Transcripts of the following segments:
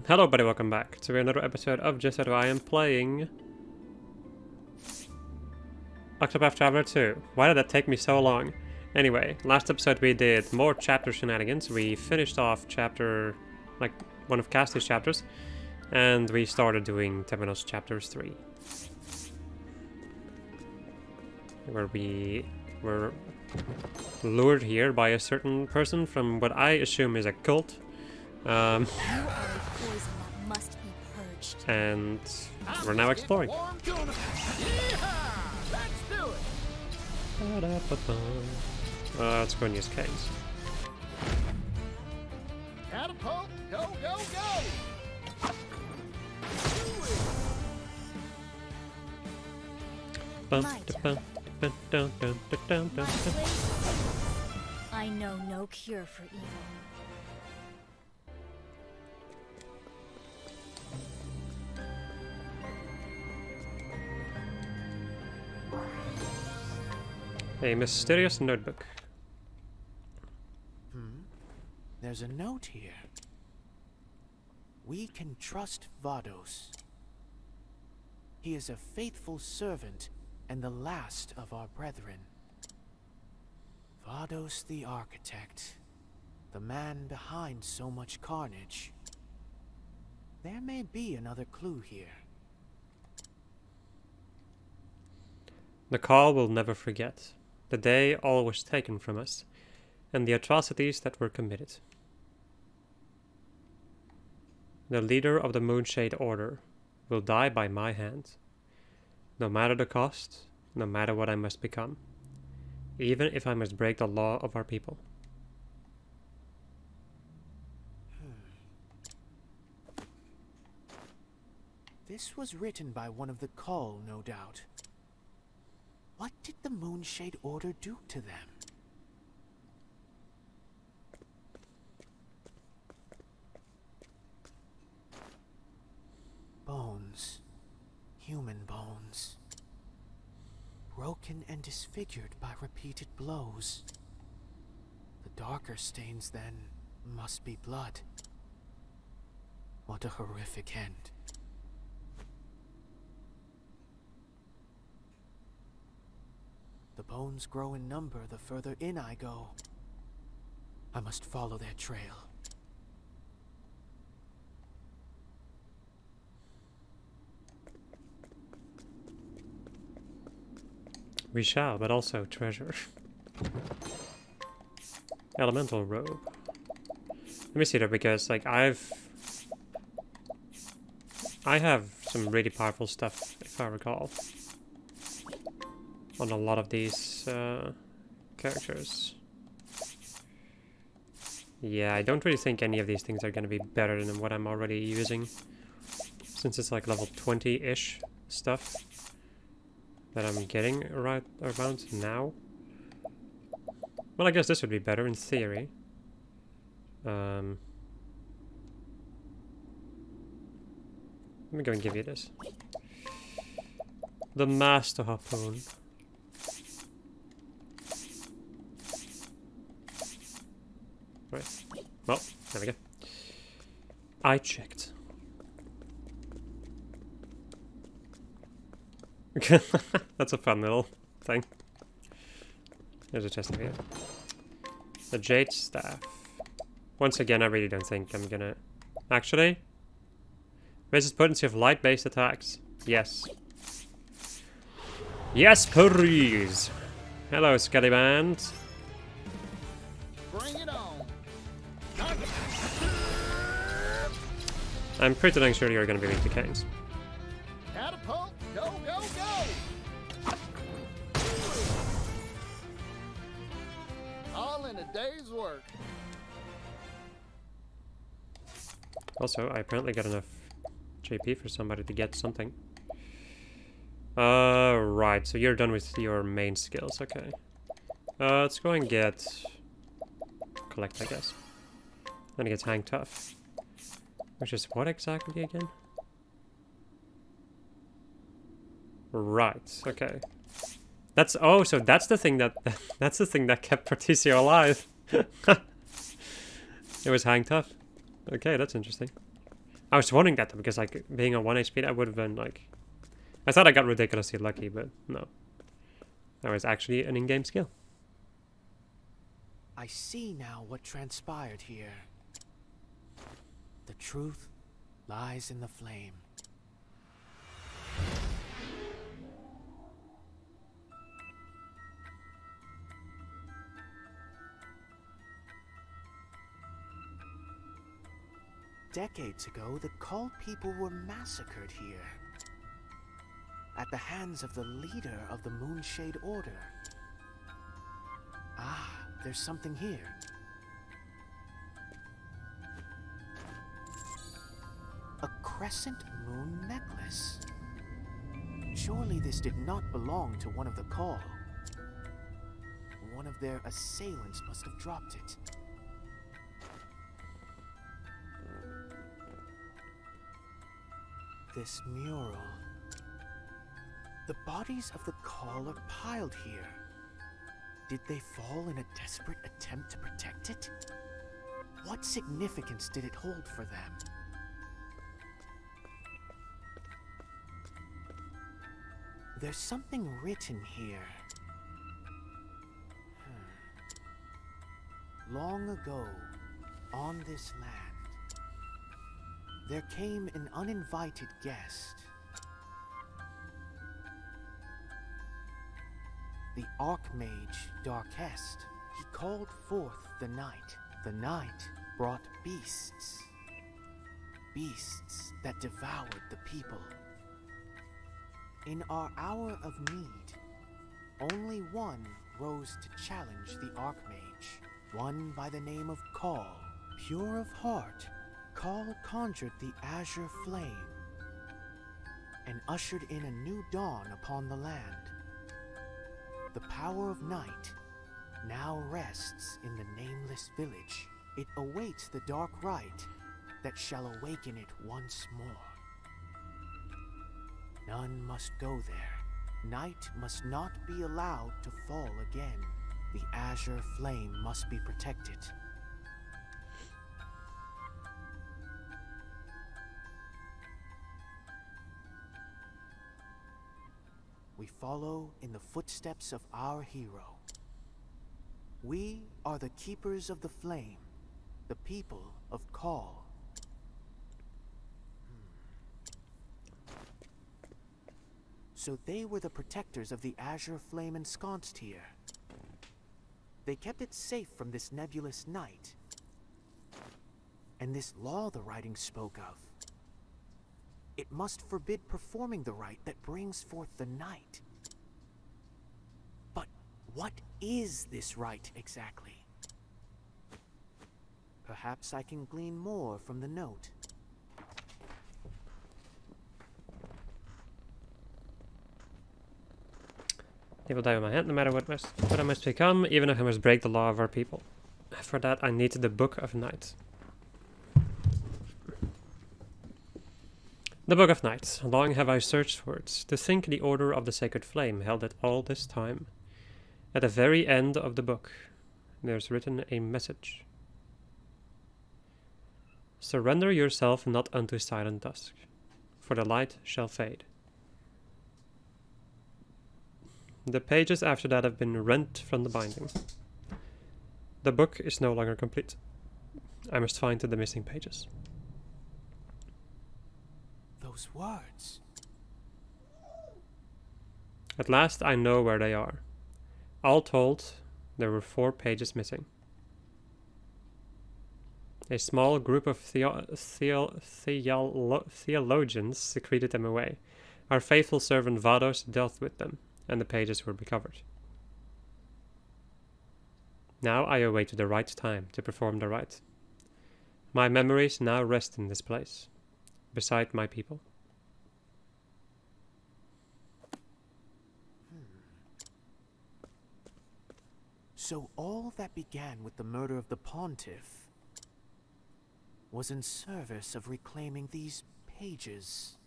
Hello everybody, welcome back to another episode of Just How I am playing Octopath Traveler 2. Why did that take me so long? Anyway, last episode we did more chapter shenanigans. We finished off chapter, like, one of Cassie's chapters, and we started doing Temenos chapters 3. Where we were lured here by a certain person from what I assume is a cult. You are a poison that must be purged. And we're now exploring. Let's go and use canes. Catapult, go, go, go! I know no cure for evil. A mysterious notebook. There's a note here. We can trust Vados. He is a faithful servant and the last of our brethren. Vados the architect, the man behind so much carnage. There may be another clue here. The call will never forget. The day all was taken from us, and the atrocities that were committed. The leader of the Moonshade Order will die by my hand, no matter the cost, no matter what I must become, even if I must break the law of our people. This was written by one of the Call, no doubt. What did the Moonshade Order do to them? Bones. Human bones. Broken and disfigured by repeated blows. The darker stains, then, must be blood. What a horrific end. The bones grow in number the further in I go. I must follow their trail. We shall, but also treasure. Elemental robe. Let me see that, because like I have some really powerful stuff, if I recall, on a lot of these characters. Yeah, I don't really think any of these things are going to be better than what I'm already using, since it's like level 20-ish stuff that I'm getting right around now. Well, I guess this would be better in theory. Let me go and give you this. The Master Harpoon. Right. Well, there we go. I checked. That's a fun little thing. There's a chest over here. The Jade Staff. Once again, I really don't think I'm gonna... Actually? Raises potency of light-based attacks. Yes. Yes, please! Hello, Scallyband. Bring it on! I'm pretty dang sure you're gonna be weak to canes. Catapult, go, go, go! All in a day's work. Also, I apparently got enough JP for somebody to get something. Right, so you're done with your main skills, okay. Let's go and get... Collect, I guess. Then it gets Hang Tough. Which is what exactly again? Right, okay. That's... Oh, so that's the thing that... That's the thing that kept Patricio alive. It was Hang Tough. Okay, that's interesting. I was wondering that because like being on 1 HP, that would have been like... I thought I got ridiculously lucky, but no. That was actually an in-game skill. I see now what transpired here. The truth lies in the flame. Decades ago, the Call people were massacred here. At the hands of the leader of the Moonshade Order. Ah, there's something here. A crescent moon necklace. Surely this did not belong to one of the Call. One of their assailants must have dropped it. This mural. The bodies of the Call are piled here. Did they fall in a desperate attempt to protect it? What significance did it hold for them? There's something written here. Long ago, on this land, there came an uninvited guest. The Archmage Darkest. He called forth the night. The night brought beasts. Beasts that devoured the people. In our hour of need, only one rose to challenge the Archmage. One by the name of Call. Pure of heart, Call conjured the azure flame and ushered in a new dawn upon the land. The power of night now rests in the nameless village. It awaits the dark rite that shall awaken it once more. None must go there. Night must not be allowed to fall again. The azure flame must be protected. We follow in the footsteps of our hero. We are the keepers of the flame, the people of Call. So they were the protectors of the azure flame ensconced here. They kept it safe from this nebulous night. And this law the writing spoke of. It must forbid performing the rite that brings forth the night. But what is this rite exactly? Perhaps I can glean more from the note. They will die with my hand, no matter what I must become, even if I must break the law of our people. For that, I need the Book of Night. The Book of Night. Long have I searched for it, to think the order of the Sacred Flame held it all this time. At the very end of the book, there's written a message. Surrender yourself not unto silent dusk, for the light shall fade. The pages after that have been rent from the binding. The book is no longer complete. I must find the missing pages. Those words. At last I know where they are. All told, there were 4 pages missing. A small group of theologians secreted them away. Our faithful servant Vados dealt with them, and the pages were recovered. Now I await the right time to perform the rite. My memories now rest in this place, beside my people. So all that began with the murder of the Pontiff was in service of reclaiming these pages.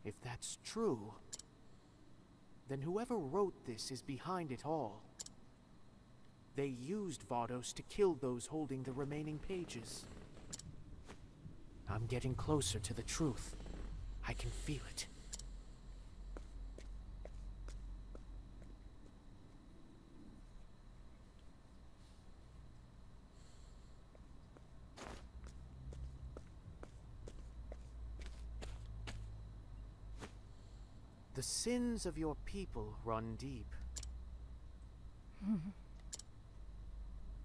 If that's true, then whoever wrote this is behind it all. They used Vados to kill those holding the remaining pages. I'm getting closer to the truth. I can feel it. The sins of your people run deep.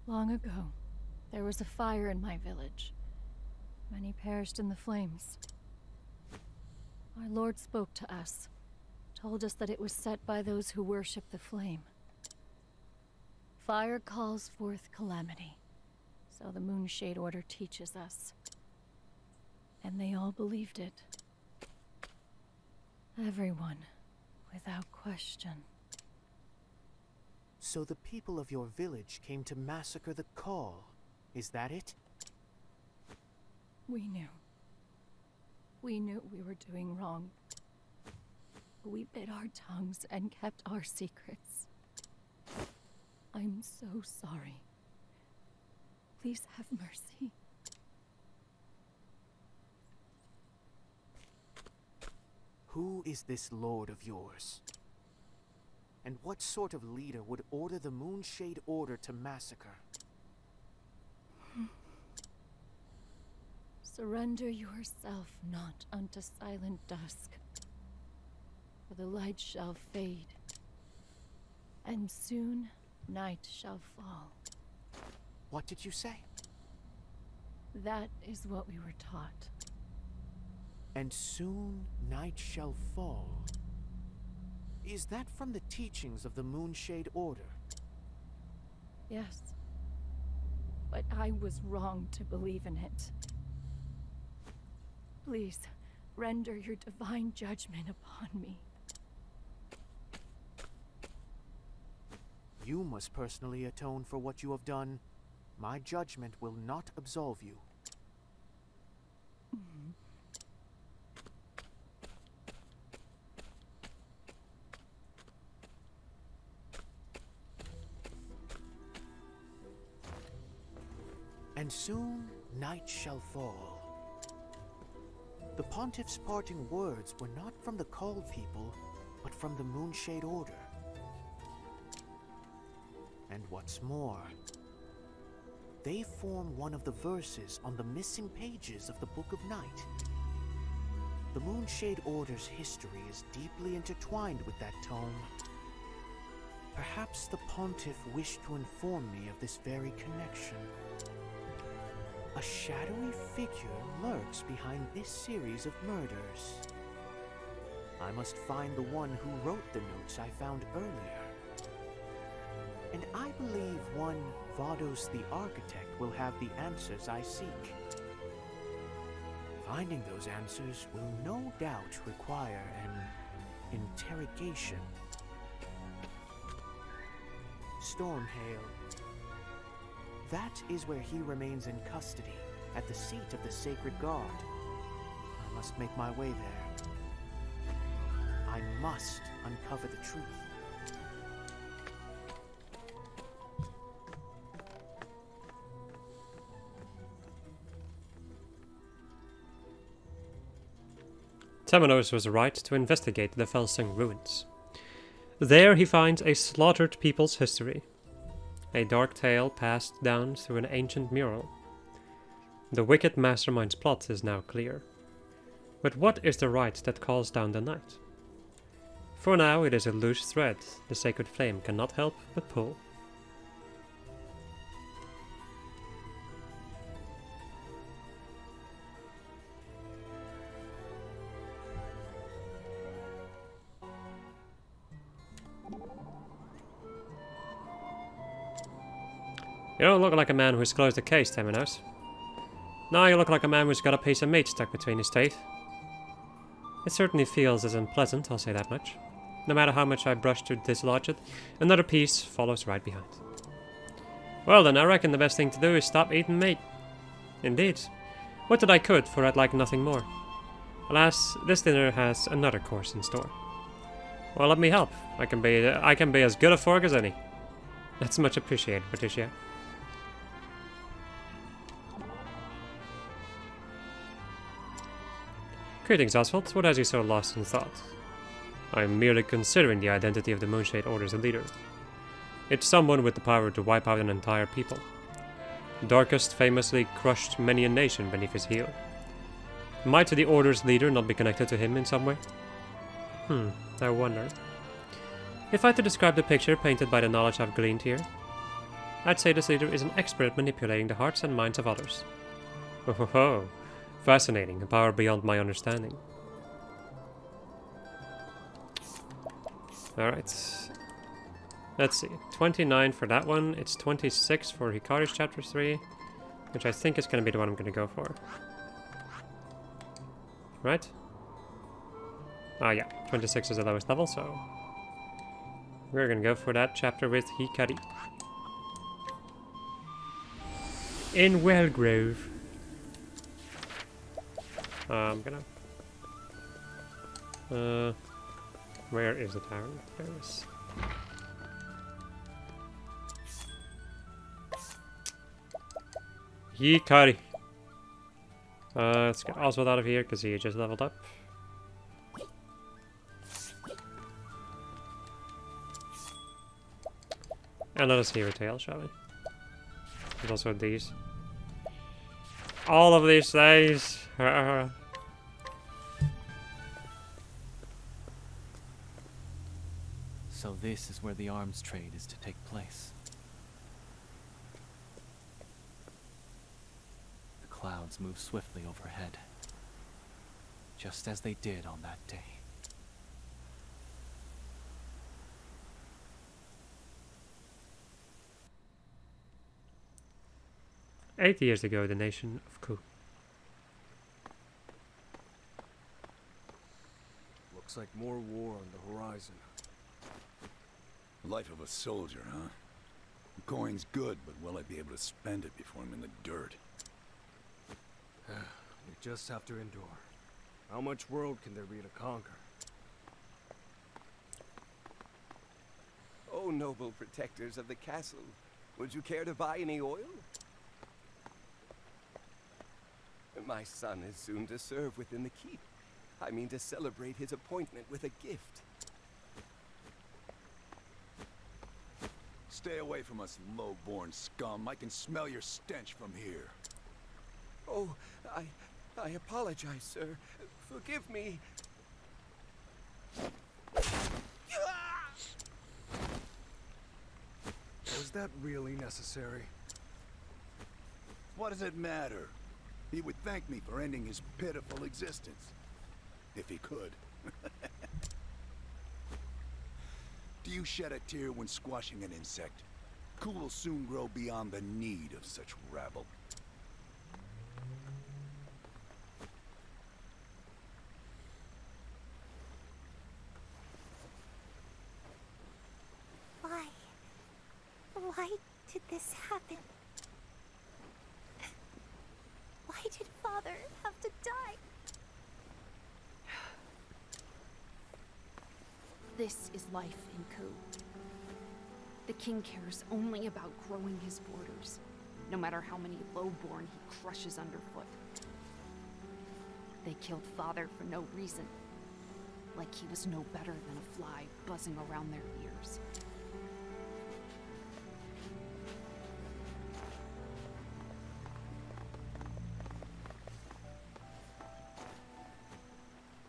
Long ago, there was a fire in my village. Many perished in the flames. Our Lord spoke to us, told us that it was set by those who worship the flame. Fire calls forth calamity, so the Moonshade Order teaches us. And they all believed it. Everyone, without question. So the people of your village came to massacre the Call. Is that it? We knew. We knew we were doing wrong. We bit our tongues and kept our secrets. I'm so sorry. Please have mercy. Who is this lord of yours? And what sort of leader would order the Moonshade Order to massacre? Surrender yourself not unto silent dusk, for the light shall fade, and soon night shall fall. What did you say? That is what we were taught. And soon night shall fall. Is that from the teachings of the Moonshade Order? Yes. But I was wrong to believe in it. Please, render your divine judgment upon me. You must personally atone for what you have done. My judgment will not absolve you. And soon night shall fall. The Pontiff's parting words were not from the Called People, but from the Moonshade Order. And what's more, they form one of the verses on the missing pages of the Book of Night. The Moonshade Order's history is deeply intertwined with that tome. Perhaps the Pontiff wished to inform me of this very connection. A shadowy figure lurks behind this series of murders. I must find the one who wrote the notes I found earlier. And I believe one Vados the Architect will have the answers I seek. Finding those answers will no doubt require an interrogation. Stormhail. That is where he remains in custody, at the seat of the Sacred Guard. I must make my way there. I must uncover the truth. Temenos was right to investigate the Felsung ruins. There he finds a slaughtered people's history. A dark tale passed down through an ancient mural. The wicked mastermind's plot is now clear. But what is the right that calls down the night? For now it is a loose thread the sacred flame cannot help but pull. You don't look like a man who's closed the case, Temenos. No, you look like a man who's got a piece of meat stuck between his teeth. It certainly feels as unpleasant, I'll say that much. No matter how much I brush to dislodge it, another piece follows right behind. Well then, I reckon the best thing to do is stop eating meat. Indeed. Would that I could, for I'd like nothing more. Alas, this dinner has another course in store. Well, let me help. I can be as good a fork as any. That's much appreciated, Patricia. Greetings, Oswald. What has you so lost in thought? I am merely considering the identity of the Moonshade Order's leader. It's someone with the power to wipe out an entire people. Darkest famously crushed many a nation beneath his heel. Might the Order's leader not be connected to him in some way? I wonder. If I had to describe the picture painted by the knowledge I've gleaned here, I'd say this leader is an expert at manipulating the hearts and minds of others. Oh ho ho! Fascinating, a power beyond my understanding. Alright. Let's see. 29 for that one. It's 26 for Hikari's Chapter 3, which I think is going to be the one I'm going to go for. Right? Ah, yeah. 26 is the lowest level, so we're going to go for that chapter with Hikari. In Wellgrove. I'm gonna... where is the tavern? There it is. Hikari. Let's get Oswald out of here because he just leveled up. And let us hear a tale, shall we? And also these. All of these things! So this is where the arms trade is to take place. The clouds move swiftly overhead, just as they did on that day. Eight years ago, the nation of Ku. Looks like more war on the horizon. Life of a soldier, huh? The coin's good, but will I be able to spend it before I'm in the dirt? We just have to endure. How much world can there be to conquer? Oh, noble protectors of the castle, would you care to buy any oil? My son is soon to serve within the keep. I mean to celebrate his appointment with a gift. Stay away from us, low-born scum. I can smell your stench from here. Oh, I apologize, sir. Forgive me. Was that really necessary? What does it matter? He would thank me for ending his pitiful existence. If he could. Do you shed a tear when squashing an insect? Ku will soon grow beyond the need of such rabble. Why did this happen? Why did Father have to die? This is life in Ku. The king cares only about growing his borders, no matter how many lowborn he crushes underfoot. They killed Father for no reason, like he was no better than a fly buzzing around their ears.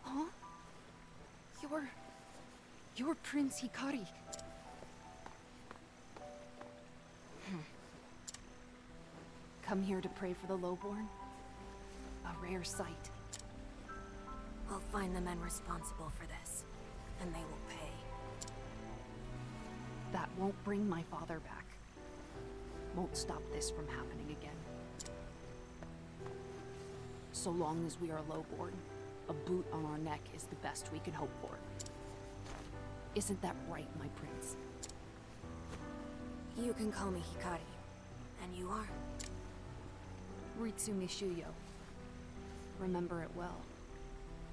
Huh? You're Prince Hikari. Come here to pray for the lowborn? A rare sight. I'll find the men responsible for this, and they will pay. That won't bring my father back. Won't stop this from happening again. So long as we are lowborn, a boot on our neck is the best we can hope for. Isn't that right, my prince? You can call me Hikari. And you are? Ritsu Mishuyo. Remember it well.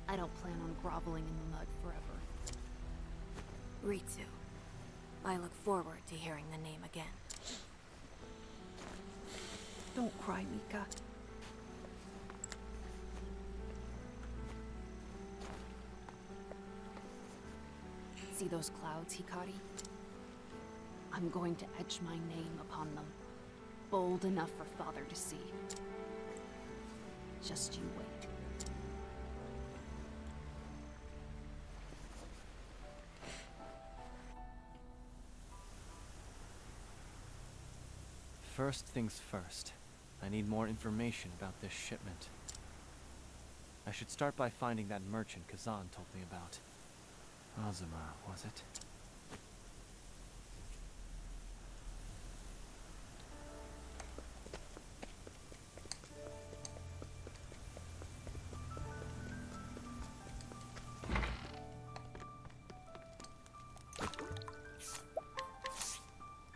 I don't plan on groveling in the mud forever. Ritsu. I look forward to hearing the name again. Don't cry, Mika. See those clouds, Hikari? I'm going to etch my name upon them. Bold enough for Father to see. Just you wait. First things first. I need more information about this shipment. I should start by finding that merchant Kazan told me about. Azuma, was it?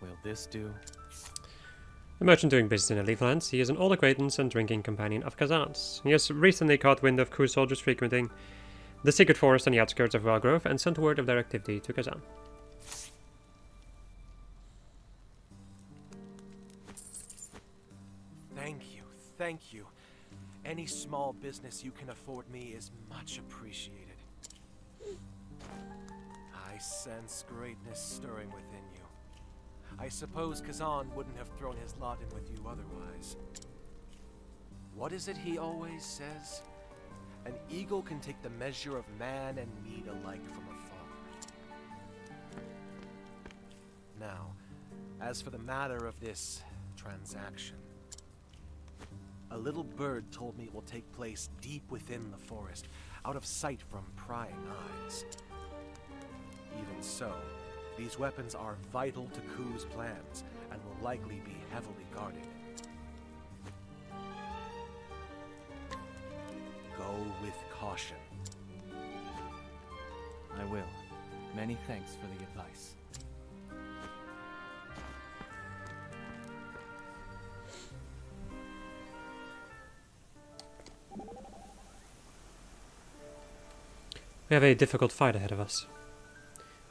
Will this do? A merchant doing business in Eliflands, he is an old acquaintance and drinking companion of Kazan's. He has recently caught wind of Ku soldiers frequenting the secret forest on the outskirts of Wellgrove and sent word of their activity to Kazan. Thank you. Any small business you can afford me is much appreciated. I sense greatness stirring within you. I suppose Kazan wouldn't have thrown his lot in with you otherwise. What is it he always says? An eagle can take the measure of man and mead alike from afar. Now, as for the matter of this transaction, a little bird told me it will take place deep within the forest, out of sight from prying eyes. Even so, these weapons are vital to Ku's plans, and will likely be heavily guarded. Go with caution. I will. Many thanks for the advice. We have a difficult fight ahead of us.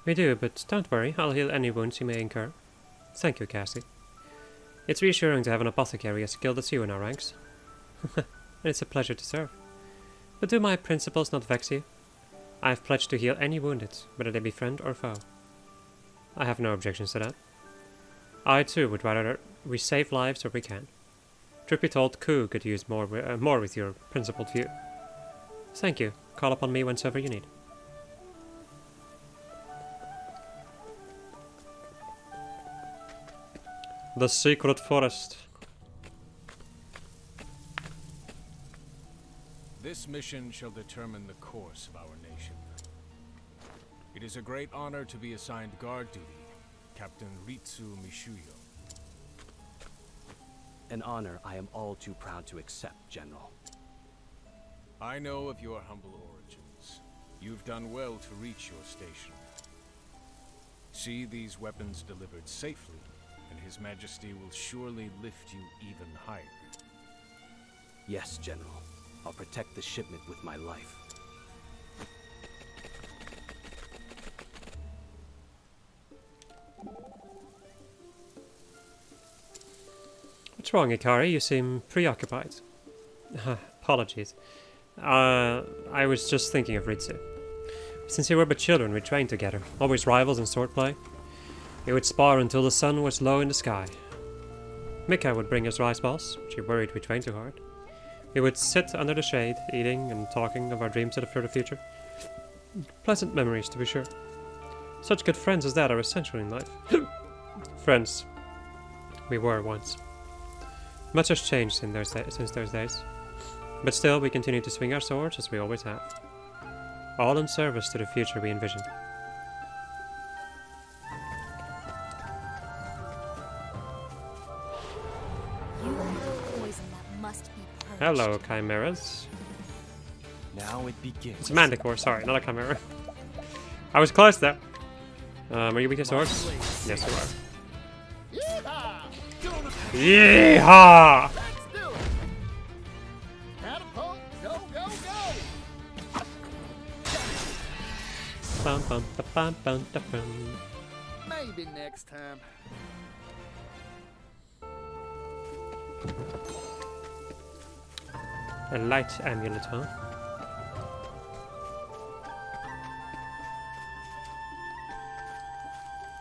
We do, but don't worry, I'll heal any wounds you may incur. Thank you, Cassie. It's reassuring to have an apothecary as skilled as you in our ranks. And it's a pleasure to serve. But do my principles not vex you? I have pledged to heal any wounded, whether they be friend or foe. I have no objections to that. I too would rather we save lives where we can. Truth be told, Ku could use more with your principled view. Thank you. Call upon me whensoever you need. The secret forest. This mission shall determine the course of our nation. It is a great honor to be assigned guard duty, Captain Ritsu Mishuyo. An honor I am all too proud to accept, General. I know of your humble origins. You've done well to reach your station. See these weapons delivered safely, and His Majesty will surely lift you even higher. Yes, General. I'll protect the shipment with my life. What's wrong, Hikari? You seem preoccupied. Apologies. I was just thinking of Ritsu. Since we were but children, we trained together, always rivals in swordplay. We would spar until the sun was low in the sky. Mika would bring us rice balls. She worried we trained too hard. We would sit under the shade, eating and talking of our dreams of the further future. Pleasant memories, to be sure. Such good friends as that are essential in life. Friends. We were once. Much has changed since those days. But still, we continue to swing our swords as we always have. All in service to the future we envision. Hello, chimeras. Now it begins. It's a manticore, sorry, not a chimera. I was close there. Are you weak to swords? Yes, you are. Yeehaw! Catapult, go, go, go! Bum, bum, da, bum, bum, da, bum. Maybe next time. A light amulet, huh?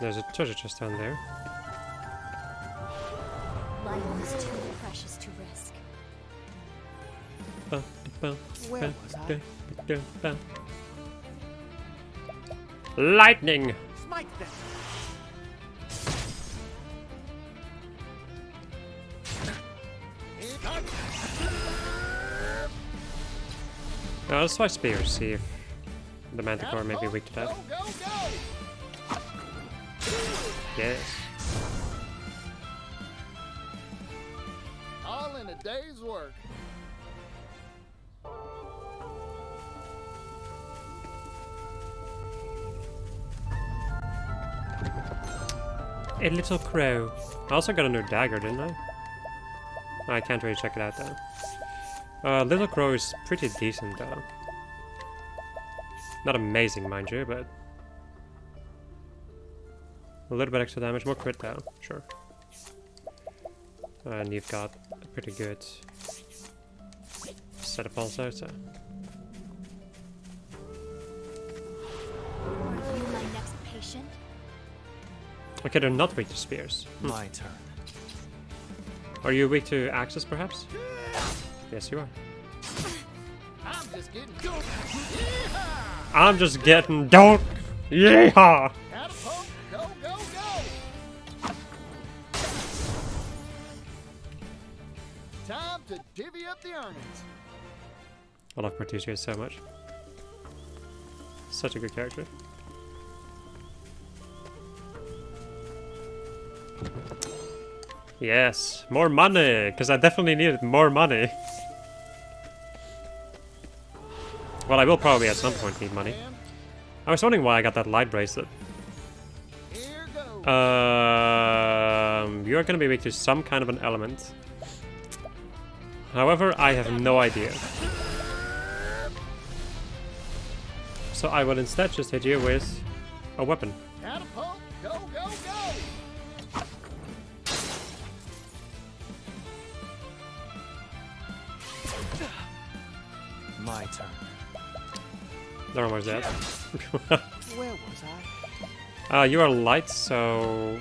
There's a treasure chest down there. Life was too precious to risk. Where was I? Lightning! Smite them! Let's try spears, see if the manticore may be weak to that. Yes. All in a day's work. A little crow. I also got a new dagger, didn't I? I can't really check it out though. Little crow is pretty decent though. Not amazing, mind you, but a little bit extra damage, more crit though, sure. And you've got a pretty good setup also, so. Are you my next patient? Okay, they're not weak to spears. My turn. Are you weak to axes, perhaps? Yes, you are. I'm just getting I'm just getting don't. Yeehaw! catapult. Go, go, go. Time to divvy up the earnings. I love Partisia so much. Such a good character. Yes, more money, because I definitely needed more money. Well, I will probably at some point need money. I was wondering why I got that light bracelet. Here goes. You're gonna be weak to some kind of an element. However, I have no idea. So I will instead just hit you with a weapon. Catapult. Go, go, go. My turn. They're almost dead. Where was I? You are light, so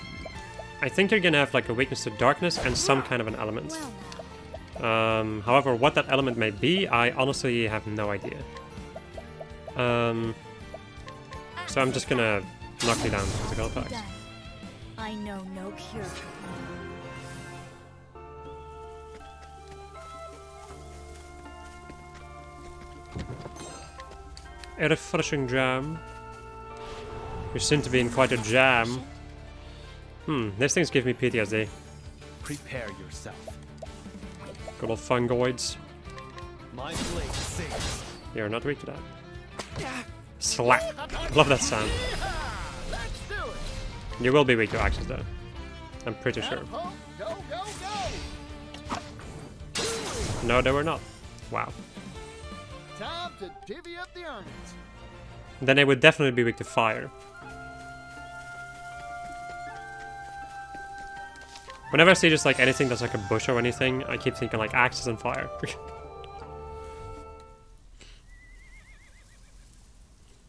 I think you're gonna have like a weakness to darkness and some kind of an element. However, what that element may be, I honestly have no idea. So I'm just gonna knock you down with physical attacks. I know no cure for A refreshing jam. You seem to be in quite a jam. These things give me PTSD. Prepare yourself. Good old fungoids. My blade sings. You're not weak to that. Slap. Love that sound. Let's do it. You will be weak to axes though. I'm pretty sure. Catapult. Go, go, go. No, they were not. Wow. Time to divvy up the earnings. Then they would definitely be weak to fire. Whenever I see just like anything that's like a bush or anything, I keep thinking like axes and fire.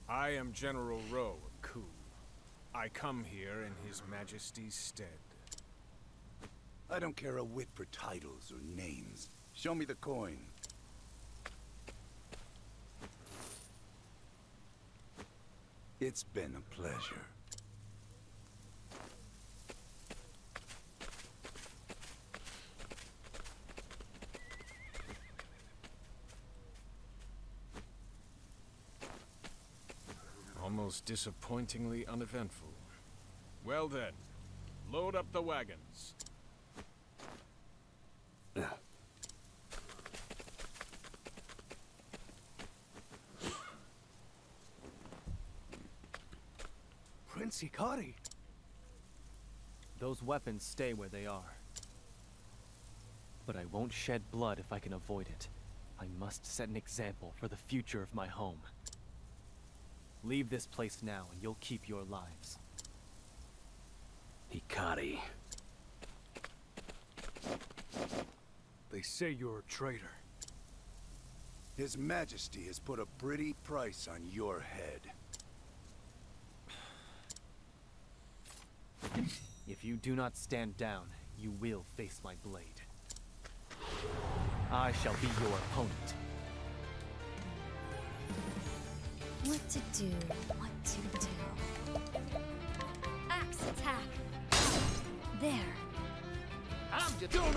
I am General Rowe of Ku. I come here in His Majesty's stead. I don't care a whit for titles or names. Show me the coin. It's been a pleasure. Almost disappointingly uneventful. Well then, load up the wagons. Prince Hikari. Those weapons stay where they are. But I won't shed blood if I can avoid it. I must set an example for the future of my home. Leave this place now and you'll keep your lives. Hikari. They say you're a traitor. His Majesty has put a pretty price on your head. If you do not stand down, you will face my blade. I shall be your opponent. What to do? What to do? Axe attack. There. I'm just doing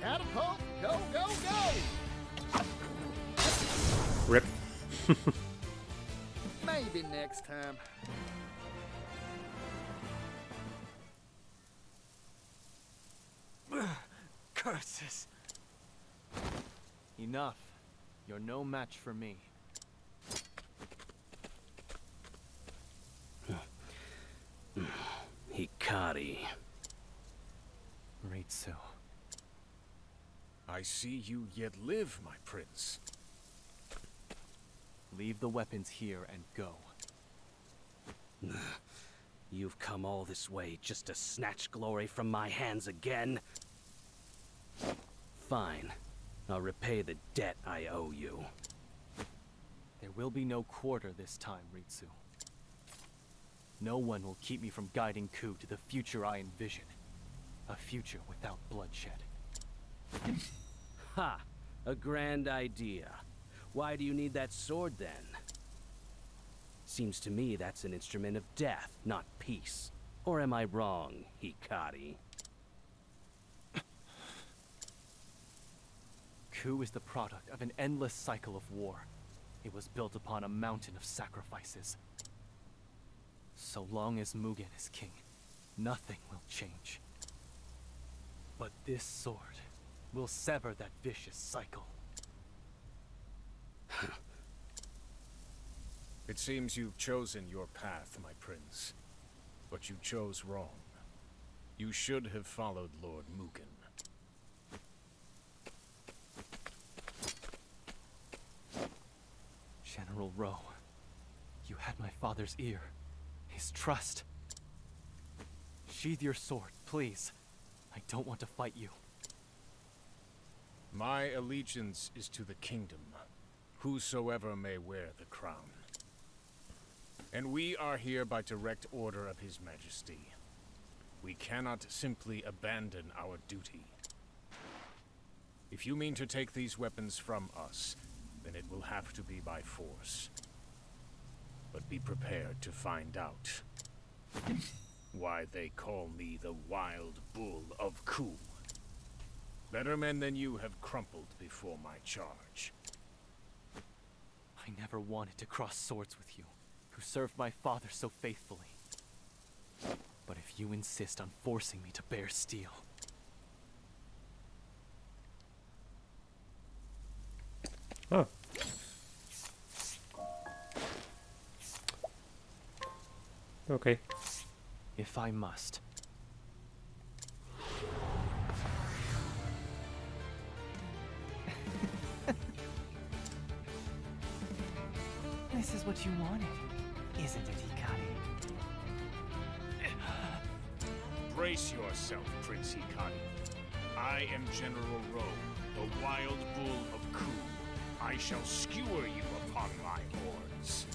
Catapult, go, go, go! Rip. Maybe next time. Curses. Enough. You're no match for me. Hikari. Ritsu. I see you yet live, my prince. Leave the weapons here and go. You've come all this way just to snatch glory from my hands again? Fine. I'll repay the debt I owe you. There will be no quarter this time, Ritsu. No one will keep me from guiding Ku to the future I envision. A future without bloodshed. Ha! A grand idea. Why do you need that sword then? Seems to me that's an instrument of death, not peace. Or am I wrong, Hikari? Ku is the product of an endless cycle of war. It was built upon a mountain of sacrifices. So long as Mugen is king, nothing will change. But this sword will sever that vicious cycle. It seems you've chosen your path, my prince. But you chose wrong. You should have followed Lord Mugen. General Rowe, you had my father's ear, his trust. Sheathe your sword, please. I don't want to fight you. My allegiance is to the kingdom, whosoever may wear the crown. And we are here by direct order of His Majesty. We cannot simply abandon our duty. If you mean to take these weapons from us, then it will have to be by force. But be prepared to find out why they call me the Wild Bull of Ku. Better men than you have crumpled before my charge. I never wanted to cross swords with you, who served my father so faithfully. But if you insist on forcing me to bear steel... Oh. Okay. If I must. This is what you wanted, isn't it, Hikari? Brace yourself, Prince Hikari. I am General Rowe, the Wild Bull of Ku. I shall skewer you upon my horns.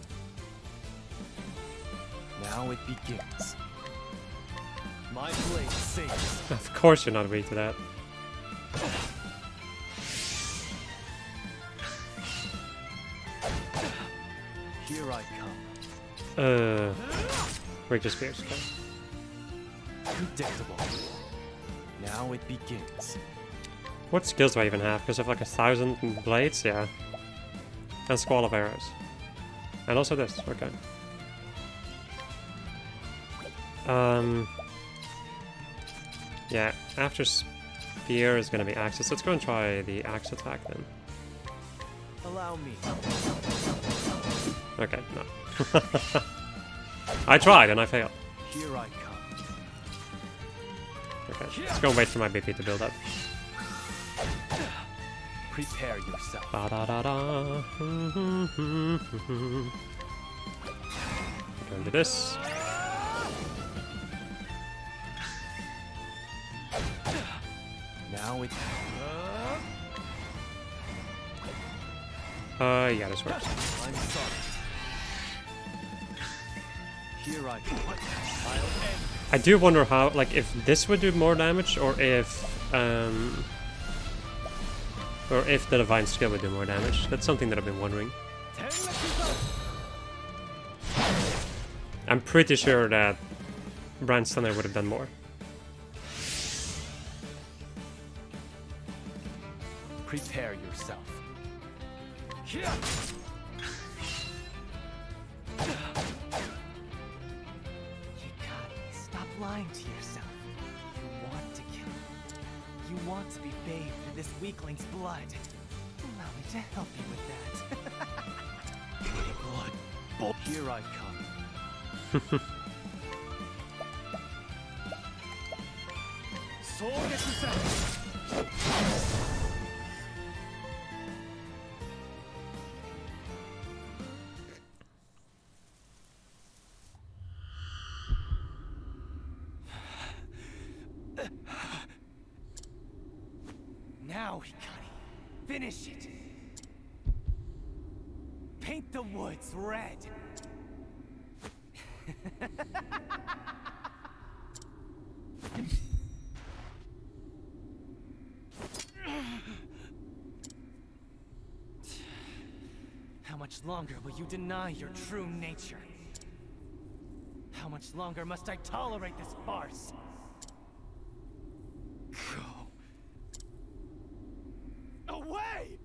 Now it begins. My blade sings. Of course you're not weak to that. Here I come. Break the spears. Okay. Predictable. Now it begins. What skills do I even have? Because I have like 1,000 blades, yeah. And Squall of Arrows. And also this, okay. Yeah, after spear is gonna be axes. Let's go and try the axe attack then. Allow me. Okay, no. I tried and I failed. Here I come. Okay, let's go and wait for my BP to build up. Prepare yourself. Ba da da da. Go into this. Now it. Yeah, this works. I'm sorry. Here I come. I'll end. I do wonder how, like, if this would do more damage, or if the divine skill would do more damage. That's something that I've been wondering. I'm pretty sure that Brand Stunner would have done more. Prepare yourself. Stop lying to yourself. You want to kill him. You want to be bathed in this weakling's blood. Allow me to help you with that. Blood. Here I come. Now, Hikari, finish it. Paint the woods red. How much longer will you deny your true nature? How much longer must I tolerate this farce? Go away!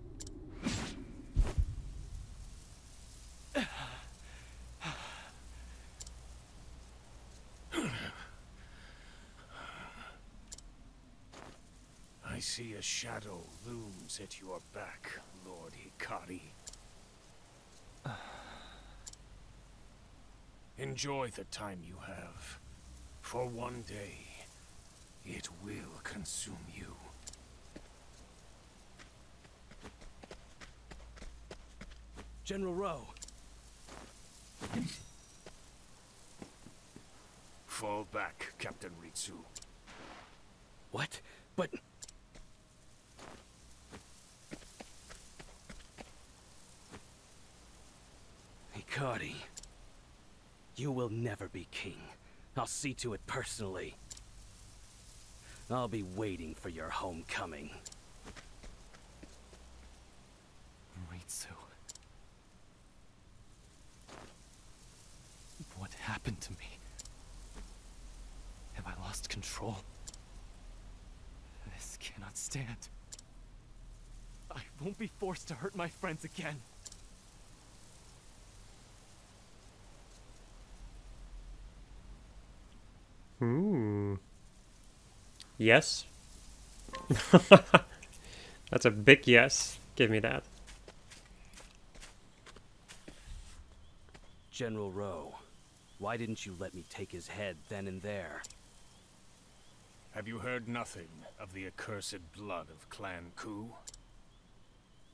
I see a shadow looms at your back, Lord Hikari. Enjoy the time you have, for one day it will consume you. General Rowe. Fall back, Captain Ritsu. What? But... Hikari, you will never be king. I'll see to it personally. I'll be waiting for your homecoming. Ritsu. What happened to me? Have I lost control? This cannot stand. I won't be forced to hurt my friends again. Yes. That's a big yes. Give me that. General Rowe, why didn't you let me take his head then and there? Have you heard nothing of the accursed blood of Clan Ku?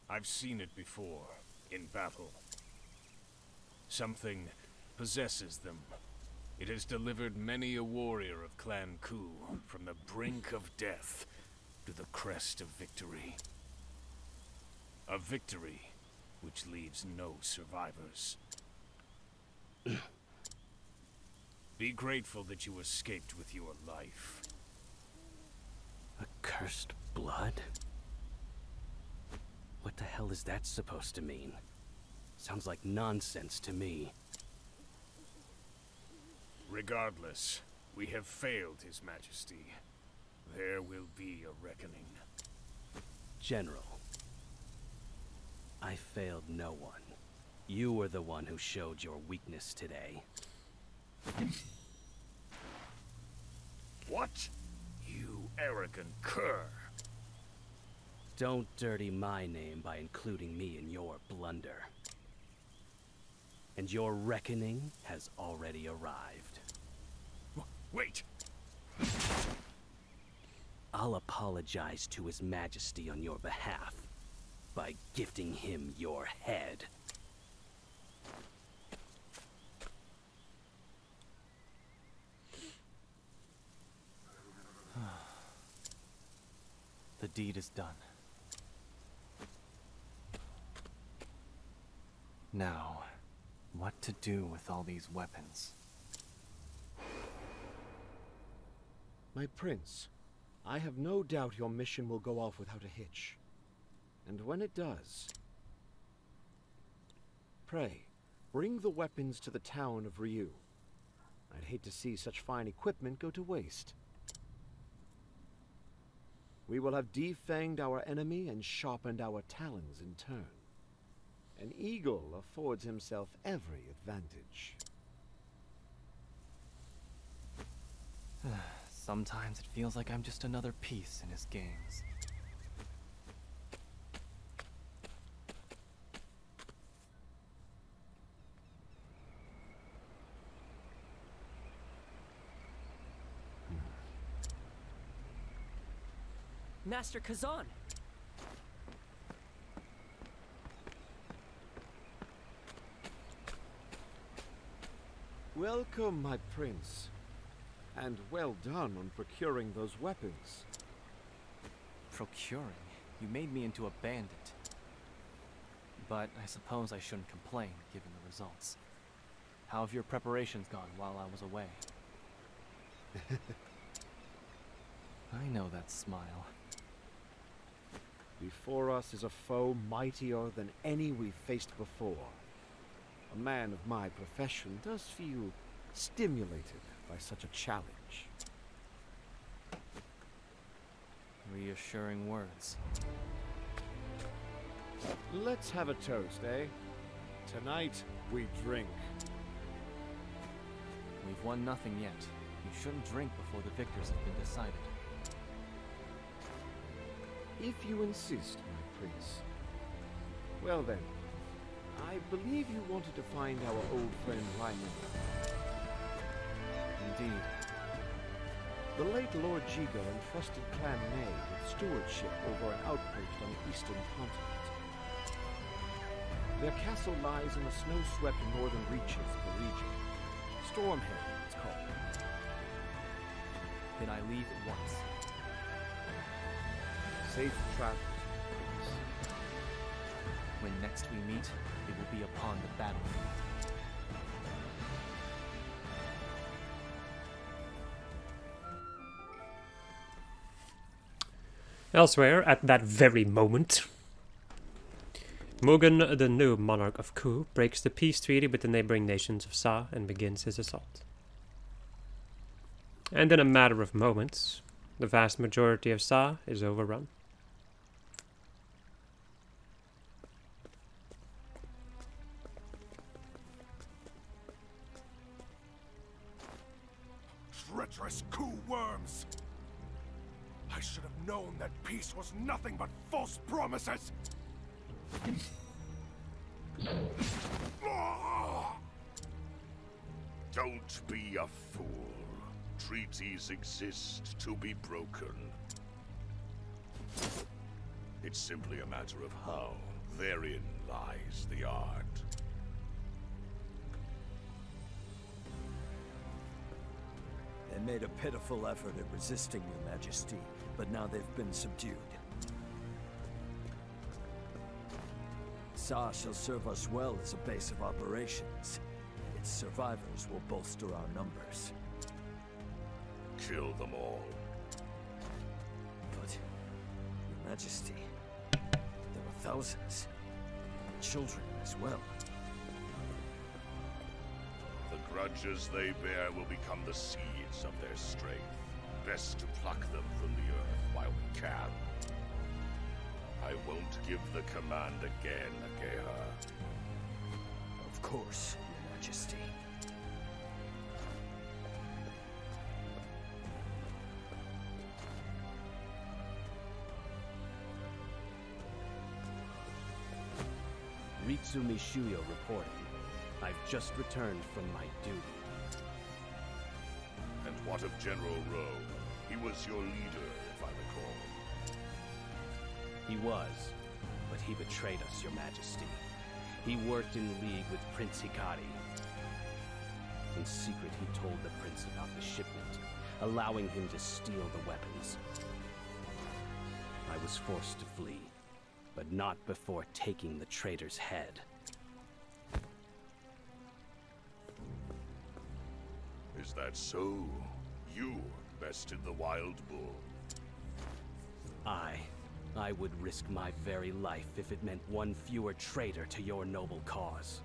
I've seen it before, in battle. Something possesses them. It has delivered many a warrior of Clan Ku from the brink of death to the crest of victory. A victory which leaves no survivors. Be grateful that you escaped with your life. Accursed blood? What the hell is that supposed to mean? Sounds like nonsense to me. Regardless, we have failed His Majesty. There will be a reckoning. General, I failed no one. You were the one who showed your weakness today. What? You arrogant cur! Don't dirty my name by including me in your blunder. And your reckoning has already arrived. Wait! I'll apologize to His Majesty on your behalf by gifting him your head. The deed is done. Now, what to do with all these weapons? My prince, I have no doubt your mission will go off without a hitch. And when it does, pray, bring the weapons to the town of Ryu. I'd hate to see such fine equipment go to waste. We will have defanged our enemy and sharpened our talons in turn. An eagle affords himself every advantage. Sometimes it feels like I'm just another piece in his games. Master Kazan! Welcome, my prince. And well done on procuring those weapons. Procuring? You made me into a bandit. But I suppose I shouldn't complain, given the results. How have your preparations gone while I was away? I know that smile. Before us is a foe mightier than any we've faced before. A man of my profession does feel stimulated by such a challenge. Reassuring words. Let's have a toast, eh? Tonight, we drink. We've won nothing yet. You shouldn't drink before the victors have been decided. If you insist, my prince. Well then, I believe you wanted to find our old friend Ryman. Indeed. The late Lord Jigo entrusted Clan Ney with stewardship over an outpost on the eastern continent. Their castle lies in the snow-swept northern reaches of the region. Stormhead, it's called. Then I leave at once. Safe travels. When next we meet, it will be upon the battlefield. Elsewhere, at that very moment, Mugen, the new monarch of Ku, breaks the peace treaty with the neighboring nations of Sa and begins his assault. And in a matter of moments, the vast majority of Sa is overrun. Treacherous Ku worms! I should have known that peace was nothing but false promises! Don't be a fool. Treaties exist to be broken. It's simply a matter of how. Therein lies the art. They made a pitiful effort at resisting your majesty, but now they've been subdued. Sa shall serve us well as a base of operations. Its survivors will bolster our numbers. Kill them all. But, your majesty, there are thousands. Children as well. The grudges they bear will become the seeds of their strength. Best to pluck them from the earth while we can. I won't give the command again, Ageha. Of course, your majesty. Ritsu Mishuyo reporting. I've just returned from my duty. And what of General Rowe? He was your leader, if I recall. He was, but he betrayed us, your majesty. He worked in league with Prince Hikari. In secret, he told the prince about the shipment, allowing him to steal the weapons. I was forced to flee, but not before taking the traitor's head. Is that so? You bested the wild bull. I would risk my very life if it meant one fewer traitor to your noble cause.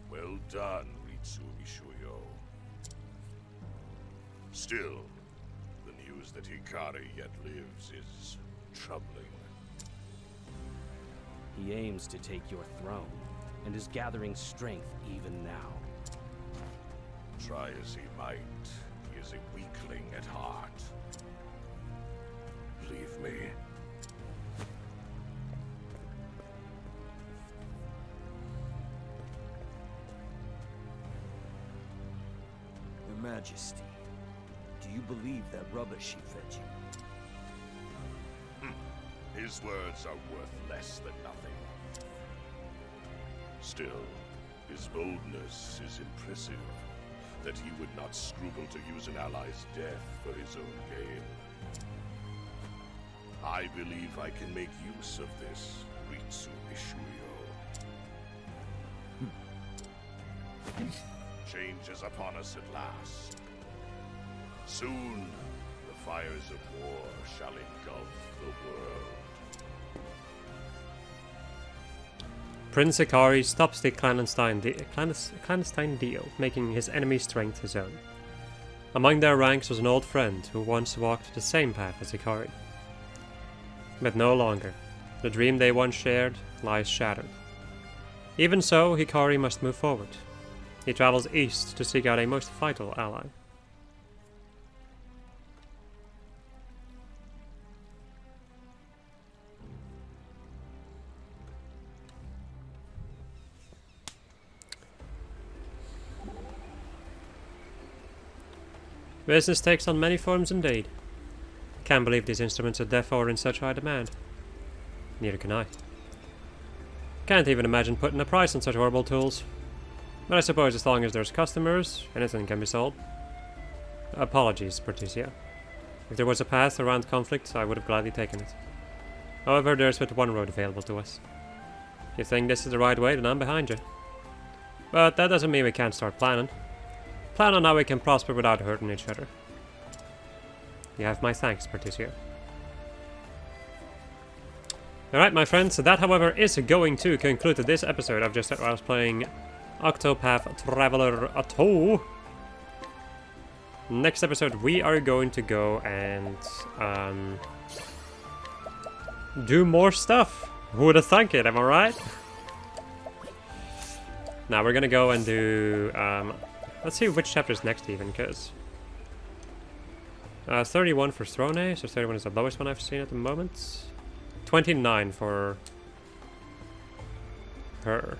Well done, Ritsu Mishuyo. Still, the news that Hikari yet lives is troubling. He aims to take your throne, and is gathering strength even now. Try as he might, he is a weakling at heart. Believe me. Your Majesty, do you believe that rubbish he fed you? His words are worth less than nothing. Still, his boldness is impressive, that he would not scruple to use an ally's death for his own gain. I believe I can make use of this, Ritsu Mishuyo. Change is upon us at last. Soon, the fires of war shall engulf the world. Prince Hikari stops the clandestine deal, making his enemy's strength his own. Among their ranks was an old friend who once walked the same path as Hikari. But no longer. The dream they once shared lies shattered. Even so, Hikari must move forward. He travels east to seek out a most vital ally. Business takes on many forms indeed. Can't believe these instruments are therefore in such high demand. Neither can I. Can't even imagine putting a price on such horrible tools. But I suppose as long as there's customers, anything can be sold. Apologies, Patricia. If there was a path around conflict, I would have gladly taken it. However, there's but one road available to us. If you think this is the right way, then I'm behind you. But that doesn't mean we can't start planning. Plan on how we can prosper without hurting each other. You have my thanks, Patricia. Alright, my friends, so that, however, is going to conclude this episode of Just I was playing Octopath Traveler 2. Next episode, we are going to go and do more stuff. Who would have thunk it, am I right? Now we're gonna go and do let's see which chapter is next even, because 31 for Throne, so 31 is the lowest one I've seen at the moment. 29 for her.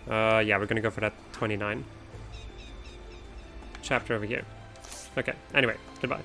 Yeah, we're gonna go for that 29 chapter over here. Okay, anyway, goodbye.